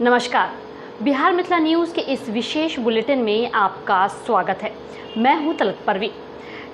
नमस्कार, बिहार मिथिला न्यूज़ के इस विशेष बुलेटिन में आपका स्वागत है। मैं हूं तलत परवीन।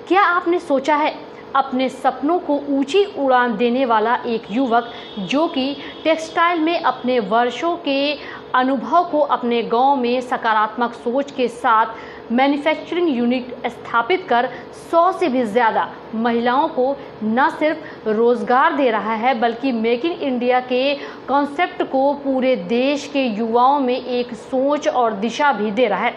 क्या आपने सोचा है अपने सपनों को ऊंची उड़ान देने वाला एक युवक जो कि टेक्सटाइल में अपने वर्षों के अनुभव को अपने गांव में सकारात्मक सोच के साथ मैन्युफैक्चरिंग यूनिट स्थापित कर 100 से भी ज़्यादा महिलाओं को न सिर्फ रोज़गार दे रहा है बल्कि मेक इन इंडिया के कॉन्सेप्ट को पूरे देश के युवाओं में एक सोच और दिशा भी दे रहा है।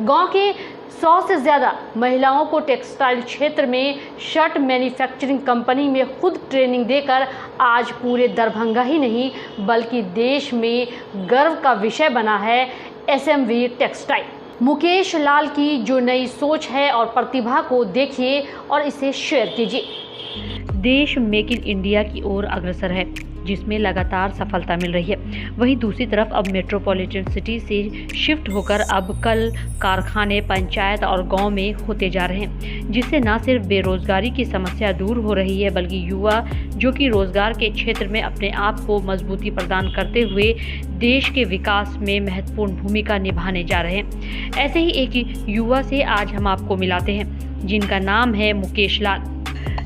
गांव के 100 से ज़्यादा महिलाओं को टेक्सटाइल क्षेत्र में शर्ट मैन्युफैक्चरिंग कंपनी में खुद ट्रेनिंग देकर आज पूरे दरभंगा ही नहीं बल्कि देश में गर्व का विषय बना है एसएमवी टेक्सटाइल। मुकेश लाल की जो नई सोच है और प्रतिभा को देखिए और इसे शेयर कीजिए। देश मेक इन इंडिया की ओर अग्रसर है जिसमें लगातार सफलता मिल रही है। वहीं दूसरी तरफ अब मेट्रोपॉलिटन सिटी से शिफ्ट होकर अब कल कारखाने, पंचायत और गांव में होते जा रहे हैं, जिससे न सिर्फ बेरोजगारी की समस्या दूर हो रही है बल्कि युवा जो कि रोजगार के क्षेत्र में अपने आप को मजबूती प्रदान करते हुए देश के विकास में महत्वपूर्ण भूमिका निभाने जा रहे हैं। ऐसे ही एक युवा से आज हम आपको मिलाते हैं जिनका नाम है मुकेश लाल।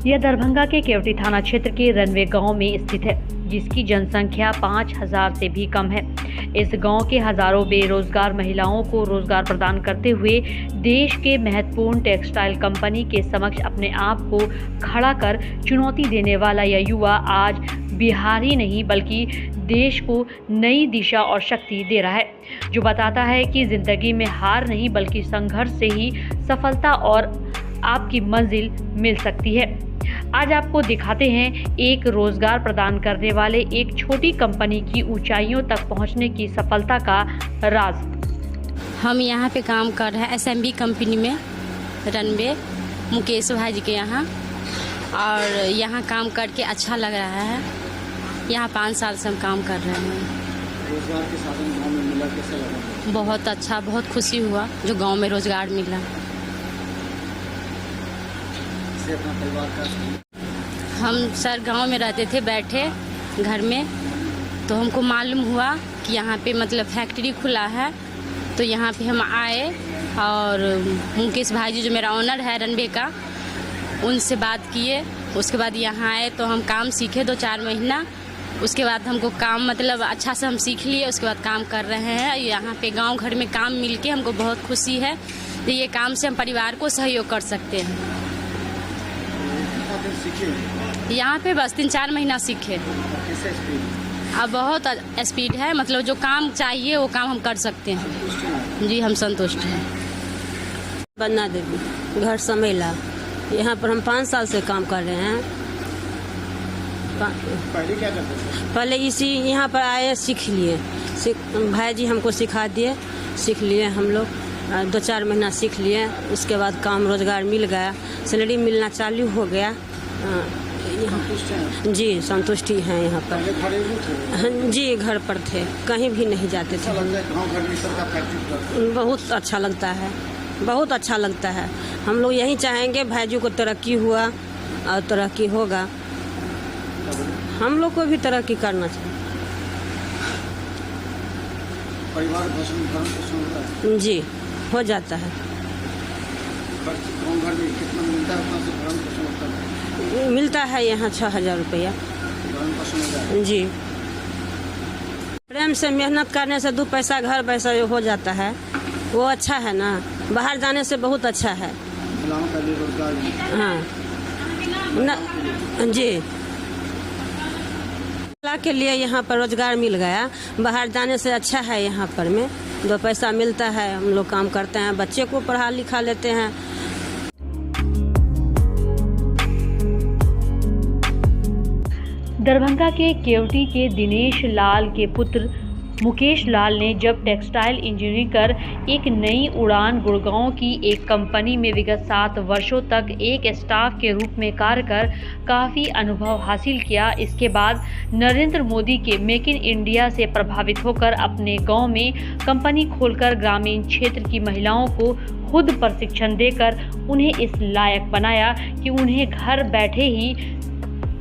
यह दरभंगा के केवटी थाना क्षेत्र के रनवे गांव में स्थित है जिसकी जनसंख्या 5000 से भी कम है। इस गांव के हजारों बेरोजगार महिलाओं को रोजगार प्रदान करते हुए देश के महत्वपूर्ण टेक्सटाइल कंपनी के समक्ष अपने आप को खड़ा कर चुनौती देने वाला यह युवा आज बिहार ही नहीं बल्कि देश को नई दिशा और शक्ति दे रहा है, जो बताता है कि जिंदगी में हार नहीं बल्कि संघर्ष से ही सफलता और आपकी मंजिल मिल सकती है। आज आपको दिखाते हैं एक रोजगार प्रदान करने वाले एक छोटी कंपनी की ऊंचाइयों तक पहुंचने की सफलता का राज। हम यहाँ पे काम कर रहे हैं एसएमबी कंपनी में रनवे मुकेश भाई जी के यहाँ, और यहाँ काम करके अच्छा लग रहा है। यहाँ 5 साल से हम काम कर रहे हैं। रोजगार के साधन गांव में मिला, कैसा लगा? बहुत अच्छा, बहुत खुशी हुआ जो गांव में रोजगार मिला। अपना परिवार का हम सर गांव में रहते थे बैठे घर में, तो हमको मालूम हुआ कि यहाँ पे मतलब फैक्ट्री खुला है, तो यहाँ पे हम आए और मुकेश भाई जी जो मेरा ओनर है रनवे का, उनसे बात किए। उसके बाद यहाँ आए तो हम काम सीखे 2-4 महीना। उसके बाद हमको काम मतलब अच्छा से हम सीख लिए। उसके बाद काम कर रहे हैं यहाँ पे गांव घर में काम मिलके हमको बहुत खुशी है। तो ये काम से हम परिवार को सहयोग कर सकते हैं। यहाँ पे बस 3-4 महीना सीखे। अब बहुत स्पीड है, मतलब जो काम चाहिए वो काम हम कर सकते हैं। जी हम संतुष्ट हैं। बन्ना देवी, घर समेला। यहाँ पर हम 5 साल से काम कर रहे हैं। पहले क्या करते थे? पहले इसी यहाँ पर आए सीख लिए, भाई जी हमको सिखा दिए, सीख लिए हम लोग। 2-4 महीना सीख लिए। उसके बाद काम रोजगार मिल गया, सैलरी मिलना चालू हो गया। जी संतुष्टि है यहाँ पर। जी घर पर थे, कहीं भी नहीं जाते थे। बहुत अच्छा लगता है, बहुत अच्छा लगता है। हम लोग यही चाहेंगे भाईजी को तरक्की हुआ और तरक्की होगा, हम लोग को भी तरक्की करना चाहिए। परिवार भरण जी हो जाता है। गाँव घर में कितना मिलता है? अपना से भरण पोषण होता है? मिलता है यहाँ 6000 रुपया। भरण पोषण होता है? जी प्रेम से मेहनत करने से 2 पैसा घर पैसा हो जाता है, वो अच्छा है ना। बाहर जाने से बहुत अच्छा है। महिलाओं का भी रोजगार। हाँ न जी महिला के लिए यहाँ पर रोजगार मिल गया। बाहर जाने से अच्छा है, यहाँ पर में 2 पैसा मिलता है। हम लोग काम करते हैं, बच्चे को पढ़ा लिखा लेते हैं। दरभंगा के केवटी के दिनेश लाल के पुत्र मुकेश लाल ने जब टेक्सटाइल इंजीनियरिंग कर एक नई उड़ान गुड़गांव की एक कंपनी में विगत 7 वर्षों तक एक स्टाफ के रूप में कार्य कर काफ़ी अनुभव हासिल किया, इसके बाद नरेंद्र मोदी के मेक इन इंडिया से प्रभावित होकर अपने गांव में कंपनी खोलकर ग्रामीण क्षेत्र की महिलाओं को खुद प्रशिक्षण देकर उन्हें इस लायक बनाया कि उन्हें घर बैठे ही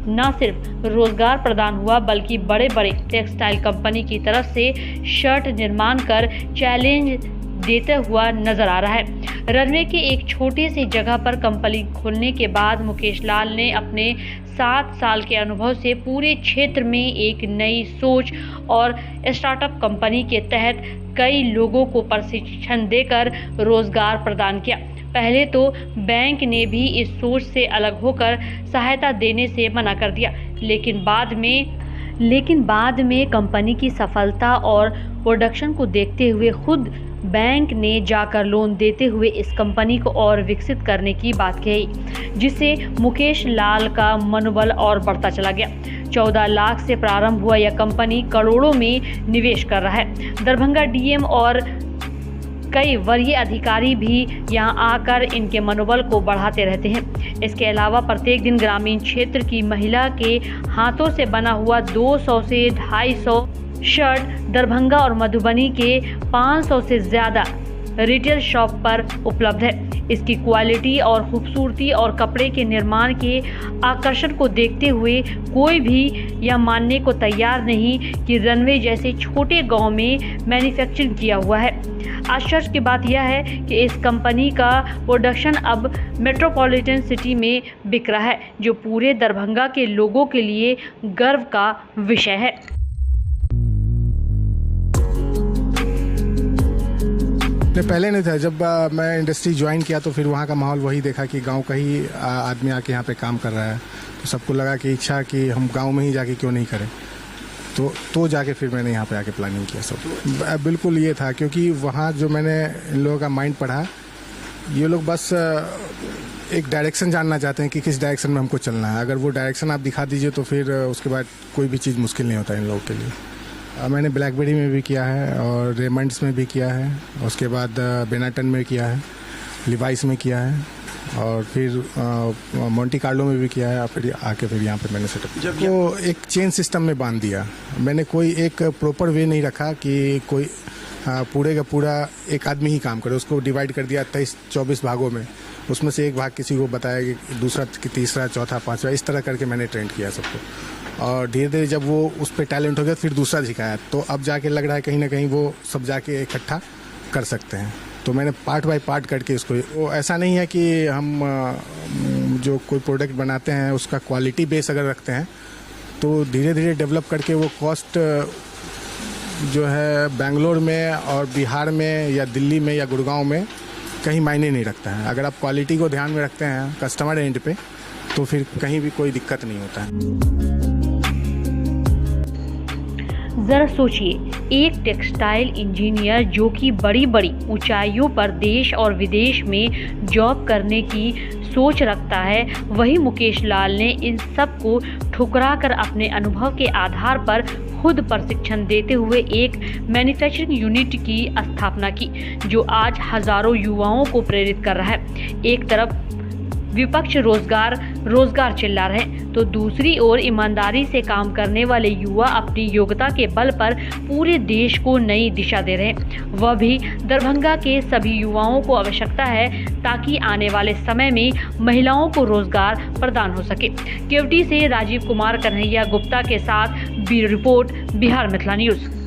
न सिर्फ रोजगार प्रदान हुआ बल्कि बड़े बड़े टेक्सटाइल कंपनी की तरफ से शर्ट निर्माण कर चैलेंज देता हुआ नजर आ रहा है। रनवे के एक छोटे से जगह पर कंपनी खोलने के बाद मुकेश लाल ने अपने 7 साल के अनुभव से पूरे क्षेत्र में एक नई सोच और स्टार्टअप कंपनी के तहत कई लोगों को प्रशिक्षण देकर रोजगार प्रदान किया। पहले तो बैंक ने भी इस सोच से अलग होकर सहायता देने से मना कर दिया, लेकिन बाद में कंपनी की सफलता और प्रोडक्शन को देखते हुए खुद बैंक ने जाकर लोन देते हुए इस कंपनी को और विकसित करने की बात कही, जिससे मुकेश लाल का मनोबल और बढ़ता चला गया। 14 लाख से प्रारंभ हुआ यह कंपनी करोड़ों में निवेश कर रहा है। दरभंगा डीएम और कई वरीय अधिकारी भी यहां आकर इनके मनोबल को बढ़ाते रहते हैं। इसके अलावा प्रत्येक दिन ग्रामीण क्षेत्र की महिला के हाथों से बना हुआ 200 से 250 शर्ट दरभंगा और मधुबनी के 500 से ज़्यादा रिटेल शॉप पर उपलब्ध है। इसकी क्वालिटी और खूबसूरती और कपड़े के निर्माण के आकर्षण को देखते हुए कोई भी यह मानने को तैयार नहीं कि रनवे जैसे छोटे गांव में मैन्युफैक्चरिंग किया हुआ है। आश्चर्य की बात यह है कि इस कंपनी का प्रोडक्शन अब मेट्रोपॉलिटन सिटी में बिक रहा है, जो पूरे दरभंगा के लोगों के लिए गर्व का विषय है। पहले नहीं था। जब मैं इंडस्ट्री ज्वाइन किया तो फिर वहाँ का माहौल वही देखा कि गांव का ही आदमी आके यहाँ पे काम कर रहा है, तो सबको लगा कि इच्छा कि हम गांव में ही जाके क्यों नहीं करें, तो जाके फिर मैंने यहाँ पे आके प्लानिंग किया सब। बिल्कुल ये था, क्योंकि वहाँ जो मैंने इन लोगों का माइंड पढ़ा, ये लोग बस एक डायरेक्शन जानना चाहते हैं कि किस डायरेक्शन में हमको चलना है। अगर वो डायरेक्शन आप दिखा दीजिए तो फिर उसके बाद कोई भी चीज़ मुश्किल नहीं होता इन लोगों के लिए। मैंने ब्लैकबेरी में भी किया है और रेमंड्स में भी किया है, उसके बाद बेनाटन में किया है, लिवाइस में किया है और फिर मोंटी कार्लो में भी किया है। फिर आके फिर यहाँ पे मैंने सेटअप जब वो एक चेन सिस्टम में बांध दिया। मैंने कोई एक प्रॉपर वे नहीं रखा कि कोई पूरे का पूरा एक आदमी ही काम करे। उसको डिवाइड कर दिया 23-24 भागों में, उसमें से एक भाग किसी को बताया कि दूसरा, तीसरा, चौथा, पाँचवा, इस तरह करके मैंने ट्रेंड किया सबको। और धीरे धीरे जब वो उस पर टैलेंट हो गया फिर दूसरा सिखाया, तो अब जाके लग रहा है कहीं ना कहीं वो सब जाके इकट्ठा कर सकते हैं। तो मैंने पार्ट बाय पार्ट करके इसको, वो ऐसा नहीं है कि हम जो कोई प्रोडक्ट बनाते हैं उसका क्वालिटी बेस अगर रखते हैं तो धीरे धीरे डेवलप करके वो कॉस्ट जो है बेंगलोर में और बिहार में या दिल्ली में या गुड़गांव में कहीं मायने नहीं रखता है। अगर आप क्वालिटी को ध्यान में रखते हैं कस्टमर एंड पे, तो फिर कहीं भी कोई दिक्कत नहीं होता है। जरा सोचिए, एक टेक्सटाइल इंजीनियर जो कि बड़ी बड़ी ऊंचाइयों पर देश और विदेश में जॉब करने की सोच रखता है, वही मुकेश लाल ने इन सब को ठुकराकर अपने अनुभव के आधार पर खुद प्रशिक्षण देते हुए एक मैन्युफैक्चरिंग यूनिट की स्थापना की, जो आज हजारों युवाओं को प्रेरित कर रहा है। एक तरफ विपक्ष रोजगार चिल्ला रहे हैं, तो दूसरी ओर ईमानदारी से काम करने वाले युवा अपनी योग्यता के बल पर पूरे देश को नई दिशा दे रहे हैं। वह भी दरभंगा के सभी युवाओं को आवश्यकता है ताकि आने वाले समय में महिलाओं को रोजगार प्रदान हो सके। केवटी से राजीव कुमार कन्हैया गुप्ता के साथ bureau report, Bihar Mithila news.